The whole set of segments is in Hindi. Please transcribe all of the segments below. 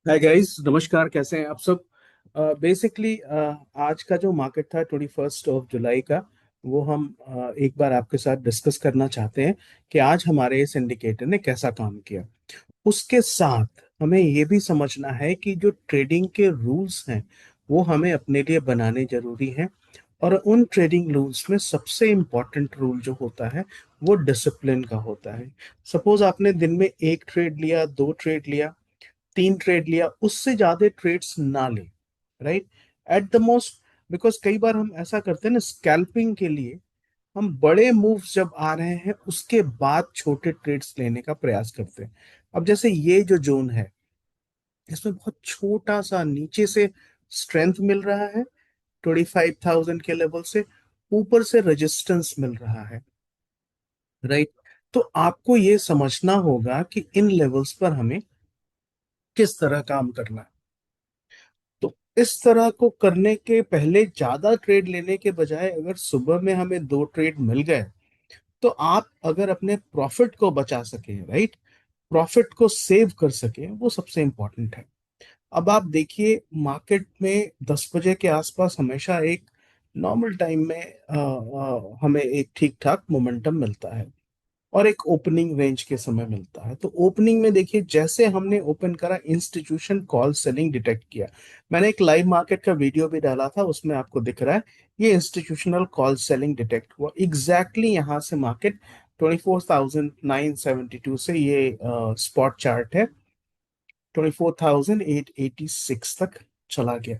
हाय गाइस, नमस्कार। कैसे हैं आप सब? बेसिकली आज का जो मार्केट था 21 जुलाई का, वो हम एक बार आपके साथ डिस्कस करना चाहते हैं कि आज हमारे इस इंडिकेटर ने कैसा काम किया। उसके साथ हमें ये भी समझना है कि जो ट्रेडिंग के रूल्स हैं वो हमें अपने लिए बनाने जरूरी हैं। और उन ट्रेडिंग रूल्स में सबसे इम्पोर्टेंट रूल जो होता है वो डिसिप्लिन का होता है। सपोज आपने दिन में एक ट्रेड लिया, दो ट्रेड लिया, तीन ट्रेड लिया, उससे ज्यादा ट्रेड्स ना ले। Right, at the most. Because कई बार हम ऐसा करते हैं ना, स्कैल्पिंग के लिए हम बड़े मूव्स जब आ रहे हैं उसके बाद छोटे ट्रेड्स लेने का प्रयास करते हैं। अब जैसे ये जो जोन है, इसमें बहुत छोटा सा नीचे से स्ट्रेंथ मिल रहा है, 25,000 के लेवल से ऊपर से रेजिस्टेंस मिल रहा है। राइट, तो आपको ये समझना होगा कि इन लेवल्स पर हमें किस तरह काम करना है। तो इस तरह को करने के पहले ज्यादा ट्रेड लेने के बजाय अगर सुबह में हमें दो ट्रेड मिल गए, तो आप अगर अपने प्रॉफिट को बचा सके, राइट, प्रॉफिट को सेव कर सके, वो सबसे इंपॉर्टेंट है। अब आप देखिए, मार्केट में 10 बजे के आसपास हमेशा एक नॉर्मल टाइम में हमें एक ठीक ठाक मोमेंटम मिलता है और एक ओपनिंग रेंज के समय मिलता है। तो ओपनिंग में देखिए, जैसे हमने ओपन करा, इंस्टीट्यूशन कॉल सेलिंग डिटेक्ट किया। मैंने एक लाइव मार्केट का वीडियो भी डाला था, उसमें आपको दिख रहा है ये इंस्टीट्यूशनल कॉल सेलिंग डिटेक्ट हुआ एग्जैक्टली यहाँ से। मार्केट 24,972 से, ये स्पॉट चार्ट है, 24,886 तक चला गया।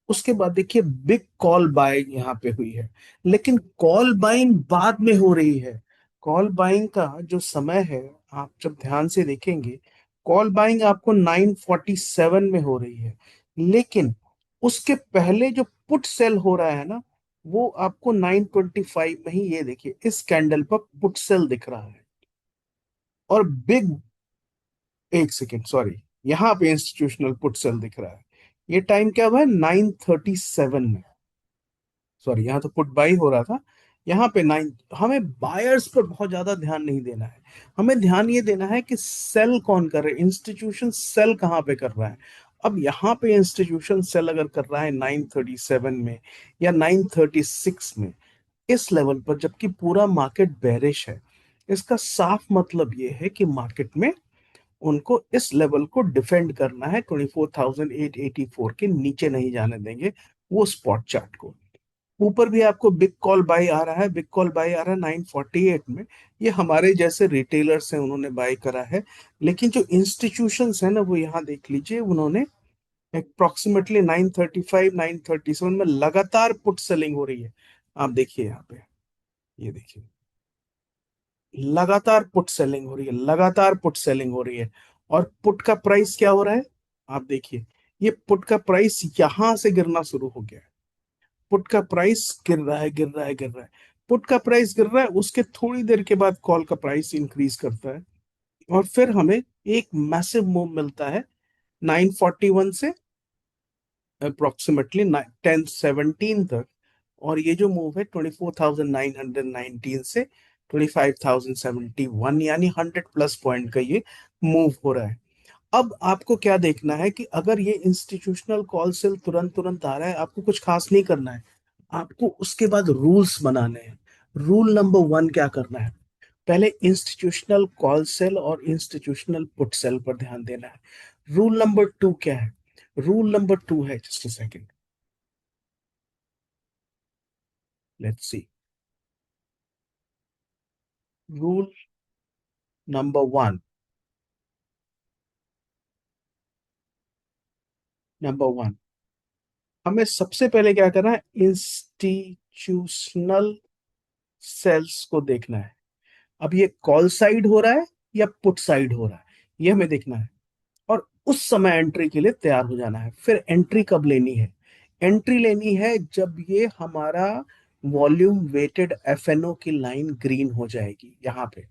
उसके बाद देखिए, बिग कॉल बाय यहाँ पे हुई है, लेकिन कॉल बाइंग बाद में हो रही है। कॉल बाइंग का जो समय है, आप जब ध्यान से देखेंगे, कॉल बाइंग आपको 947 में हो रही है, लेकिन उसके पहले जो पुट सेल हो रहा है ना, वो आपको 925 में ही, ये देखिए इस कैंडल पर पुट सेल दिख रहा है। और बिग, एक सेकेंड, सॉरी, यहाँ पे इंस्टीट्यूशनल पुट सेल दिख रहा है। ये टाइम क्या हुआ है? 937 में। सॉरी, यहाँ तो पुट बाई हो रहा था, यहाँ पे नाइन। हमें बायर्स पर बहुत ज्यादा ध्यान नहीं देना है, हमें ध्यान ये देना है कि सेल कौन कर रहा है, इंस्टीट्यूशन सेल कहाँ पे कर रहा है। अब यहाँ पे इंस्टीट्यूशन सेल अगर कर रहा है 937 में या 936 में, इस लेवल पर, जबकि पूरा मार्केट बेरिश है, इसका साफ मतलब ये है कि मार्केट में उनको इस लेवल को डिफेंड करना है, 24,884 के नीचे नहीं जाने देंगे वो स्पॉट चार्ट को। ऊपर भी आपको बिग कॉल बाय आ रहा है, बिग कॉल बाय आ रहा है 948 में। ये हमारे जैसे रिटेलर्स हैं, उन्होंने बाय करा है। लेकिन जो इंस्टीट्यूशंस हैं ना, वो यहाँ देख लीजिए, उन्होंने अप्रोक्सीमेटली 935 937 में लगातार पुट सेलिंग हो रही है। आप देखिए यहाँ पे, ये देखिए, लगातार पुट सेलिंग हो रही है, लगातार पुट सेलिंग हो रही है। और पुट का प्राइस क्या हो रहा है? आप देखिए, ये पुट का प्राइस यहां से गिरना शुरू हो गया है। पुट का प्राइस गिर रहा है, गिर रहा है, गिर रहा है। पुट का प्राइस गिर रहा है, उसके थोड़ी देर के बाद कॉल का प्राइस इंक्रीज करता है, और फिर हमें एक मैसिव मूव मिलता है 941 से अप्रोक्सीमेटली 1017 तक। और ये जो मूव है 24,919 से 25,071, यानी 100+ पॉइंट का ये मूव हो रहा है। अब आपको क्या देखना है कि अगर ये इंस्टीट्यूशनल कॉल सेल तुरंत तुरंत आ रहा है, आपको कुछ खास नहीं करना है, आपको उसके बाद रूल्स बनाने हैं। रूल नंबर 1 क्या करना है? पहले इंस्टीट्यूशनल कॉल सेल और इंस्टीट्यूशनल पुट सेल पर ध्यान देना है। रूल नंबर 2 क्या है? रूल नंबर 2 है, just a second, let's see. Rule number 1, number 1, हमें सबसे पहले क्या करना है? इंस्टीट्यूशनल सेल्स को देखना है। अब ये कॉल साइड हो रहा है या पुट साइड हो रहा है, ये हमें देखना है। और उस समय एंट्री के लिए तैयार हो जाना है। फिर एंट्री कब लेनी है? एंट्री लेनी है जब ये हमारा वॉल्यूम वेटेड एफएनओ की लाइन ग्रीन हो जाएगी, यहां पे।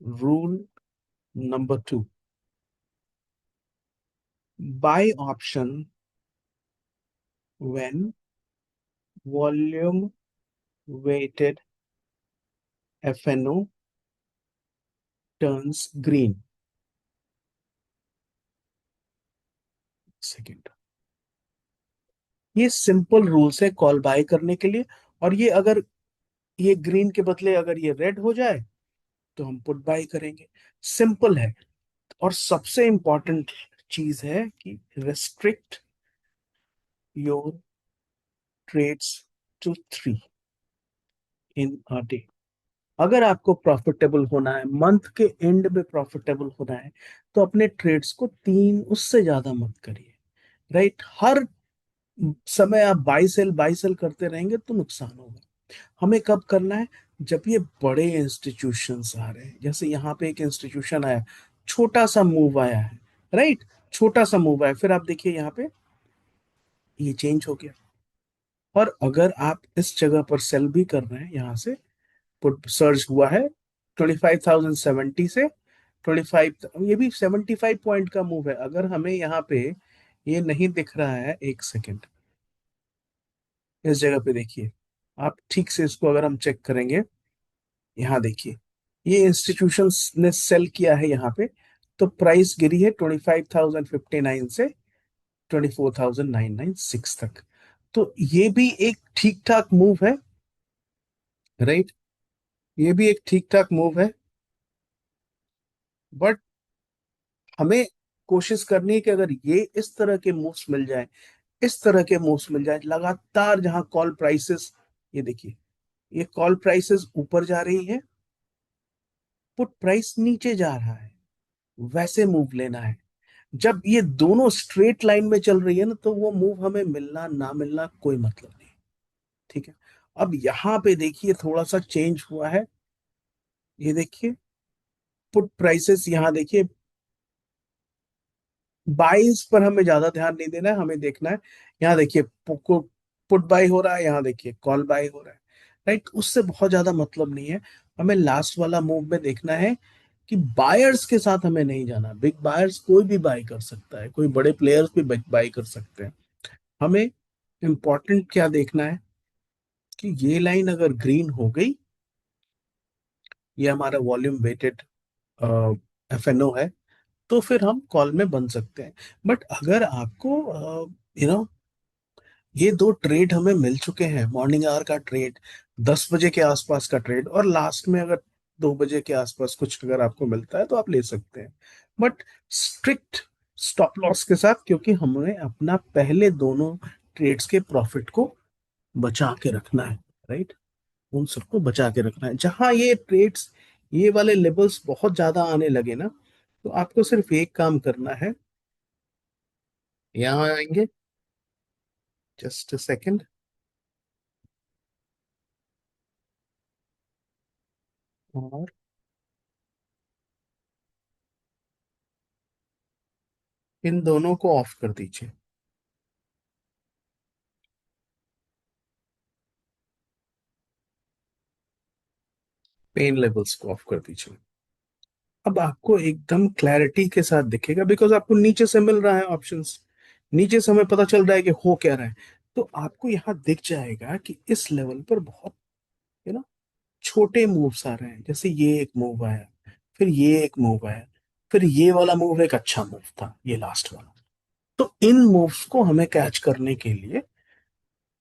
Rule number 2, buy option when volume weighted F N O turns green. Second. ये सिंपल रूल्स है कॉल बाय करने के लिए। और ये अगर ये ग्रीन के बदले अगर ये रेड हो जाए तो हम पुट बाय करेंगे। सिंपल है। और सबसे इंपॉर्टेंट चीज है कि restrict your trades to 3 in a day. अगर आपको प्रॉफिटेबल होना है, मंथ के एंड में प्रॉफिटेबल होना है, तो अपने ट्रेड्स को 3 उससे ज्यादा मत करिए। राइट। हर समय आप बाई सेल करते रहेंगे तो नुकसान होगा। हमें कब करना है? जब ये बड़े इंस्टीट्यूशंस आ रहे हैं, जैसे यहाँ पे एक इंस्टीट्यूशन आया, छोटा सा मूव आया है। राइट। छोटा सा मूव आया, फिर आप देखिए यहाँ पे ये चेंज हो गया। और अगर आप इस जगह पर सेल भी कर रहे हैं, यहाँ से पुट सर्ज हुआ है 25,070 से 25, ये भी 75 पॉइंट का मूव है। अगर हमें यहाँ पे ये नहीं दिख रहा है, एक सेकेंड, इस जगह पे देखिए, आप ठीक से इसको अगर हम चेक करेंगे, यहाँ देखिए, ये इंस्टीट्यूशंस ने सेल किया है यहाँ पे, तो प्राइस गिरी है 25,059 से 24,996 तक। तो ये भी एक ठीक ठाक मूव है। राइट। ये भी एक ठीक ठाक मूव है। बट हमें कोशिश करनी है कि अगर ये इस तरह के मूव्स मिल जाए, इस तरह के मूव्स मिल जाए लगातार, जहां कॉल प्राइसेस, ये देखिए, ये कॉल प्राइसेस ऊपर जा रही है, पुट प्राइस नीचे जा रहा है, वैसे मूव लेना है। जब ये दोनों स्ट्रेट लाइन में चल रही है ना, तो वो मूव हमें मिलना ना मिलना कोई मतलब नहीं। ठीक है। अब यहां पे देखिए थोड़ा सा चेंज हुआ है। ये देखिए, पुट प्राइसेस यहां देखिए, बाइस पर हमें ज्यादा ध्यान नहीं देना है, हमें देखना है यहाँ देखिए, पुट बाय हो रहा है, यहाँ देखिए कॉल बाय हो रहा है। राइट। उससे बहुत ज्यादा मतलब नहीं है। हमें लास्ट वाला मूव में देखना है कि बायर्स के साथ हमें नहीं जाना। बिग बायर्स कोई भी बाय कर सकता है, कोई बड़े प्लेयर्स भी बाय कर सकते हैं। हमें इंपॉर्टेंट क्या देखना है कि ये लाइन अगर ग्रीन हो गई, ये हमारा वॉल्यूम वेटेड एफएनओ है, तो फिर हम कॉल में बन सकते हैं। बट अगर आपको यू नो ये दो ट्रेड हमें मिल चुके हैं, मॉर्निंग आवर का ट्रेड, 10 बजे के आसपास का ट्रेड, और लास्ट में अगर 2 बजे के आसपास कुछ अगर आपको मिलता है तो आप ले सकते हैं। बट स्ट्रिक्ट स्टॉप लॉस के साथ, क्योंकि हमें अपना पहले दोनों ट्रेड्स के प्रॉफिट को बचा के रखना है। राइट। उन सबको बचा के रखना है। जहां ये ट्रेड्स, ये वाले लेवल्स बहुत ज्यादा आने लगे ना, तो आपको सिर्फ एक काम करना है, यहाँ आएंगे, जस्ट अ सेकेंड, और इन दोनों को ऑफ कर दीजिए। पेन लेवल्स को ऑफ कर दीजिए। अब आपको एकदम क्लैरिटी के साथ दिखेगा, बिकॉज आपको नीचे से मिल रहा है ऑप्शंस, नीचे से हमें पता चल रहा है कि हो क्या रहा है। तो आपको यहाँ दिख जाएगा कि इस लेवल पर बहुत यू नो छोटे मूव्स आ रहे हैं। जैसे ये एक मूव आया, फिर ये एक मूव आया, फिर ये वाला मूव एक अच्छा मूव था, ये लास्ट वाला। तो इन मूव्स को हमें कैच करने के लिए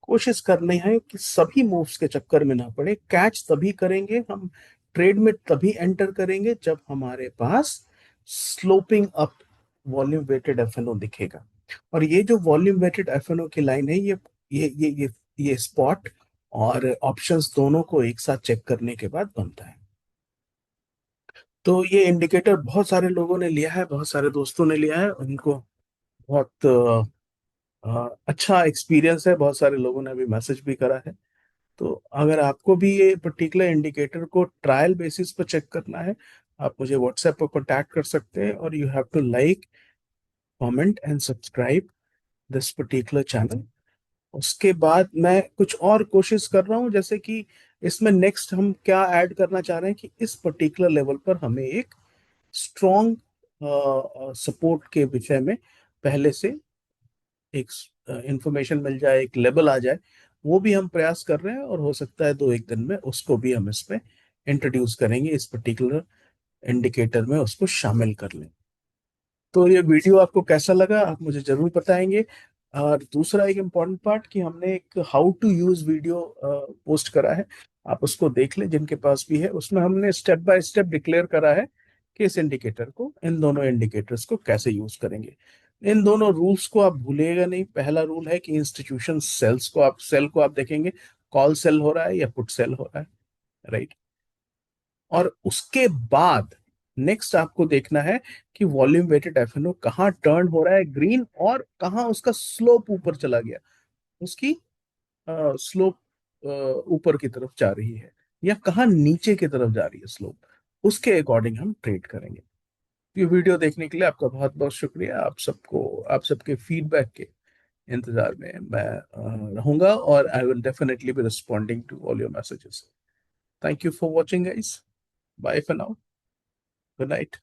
कोशिश करनी है कि सभी मूव्स के चक्कर में ना पड़े। कैच तभी करेंगे हम, ट्रेड में तभी एंटर करेंगे जब हमारे पास sloping up volume weighted FNO दिखेगा। और ये जो वॉल्यूम वेटेड एफएनओ की लाइन है, ये स्पॉट और ऑप्शंस दोनों को एक साथ चेक करने के बाद बनता है। तो ये इंडिकेटर बहुत सारे लोगों ने लिया है, बहुत सारे दोस्तों ने लिया है, उनको बहुत अच्छा एक्सपीरियंस है। बहुत सारे लोगों ने अभी मैसेज भी करा है। तो अगर आपको भी ये पर्टिकुलर इंडिकेटर को ट्रायल बेसिस पर चेक करना है, आप मुझे व्हाट्सएप पर कॉन्टैक्ट कर सकते हैं। और you have to like, comment and subscribe this particular channel. उसके बाद मैं कुछ और कोशिश कर रहा हूँ, जैसे कि इसमें नेक्स्ट हम क्या ऐड करना चाह रहे हैं कि इस पर्टिकुलर लेवल पर हमें एक स्ट्रॉन्ग सपोर्ट के विषय में पहले से एक इंफॉर्मेशन मिल जाए, एक लेवल आ जाए। वो भी हम प्रयास कर रहे हैं, और हो सकता है 2 एक दिन में उसको भी हम इसमें इंट्रोड्यूस करेंगे, इस पर्टिकुलर इंडिकेटर में उसको शामिल कर लें। तो ये वीडियो आपको कैसा लगा आप मुझे जरूर बताएंगे। और दूसरा एक इम्पॉर्टेंट पार्ट कि हमने एक how to use video post करा है, आप उसको देख लें जिनके पास भी है। उसमें हमने स्टेप बाय स्टेप डिक्लेयर करा है कि इस इंडिकेटर को, इन दोनों इंडिकेटर्स को कैसे यूज करेंगे। इन दोनों रूल्स को आप भूलिएगा नहीं। पहला रूल है कि इंस्टीट्यूशन सेल को आप देखेंगे, कॉल सेल हो रहा है या पुट सेल हो रहा है, राइट। और उसके बाद नेक्स्ट आपको देखना है कि वॉल्यूम वेटेड एफएनओ कहाँ टर्न हो रहा है ग्रीन, और कहाँ उसका स्लोप ऊपर चला गया, उसकी स्लोप ऊपर की तरफ जा रही है, या कहाँ नीचे की तरफ जा रही है स्लोप। उसके अकॉर्डिंग हम ट्रेड करेंगे। ये वीडियो देखने के लिए आपका बहुत बहुत शुक्रिया। आप सबके फीडबैक के इंतजार में मैं रहूंगा, और I will definitely be responding to all your messages. Thank you for watching guys. Bye for now. Good night.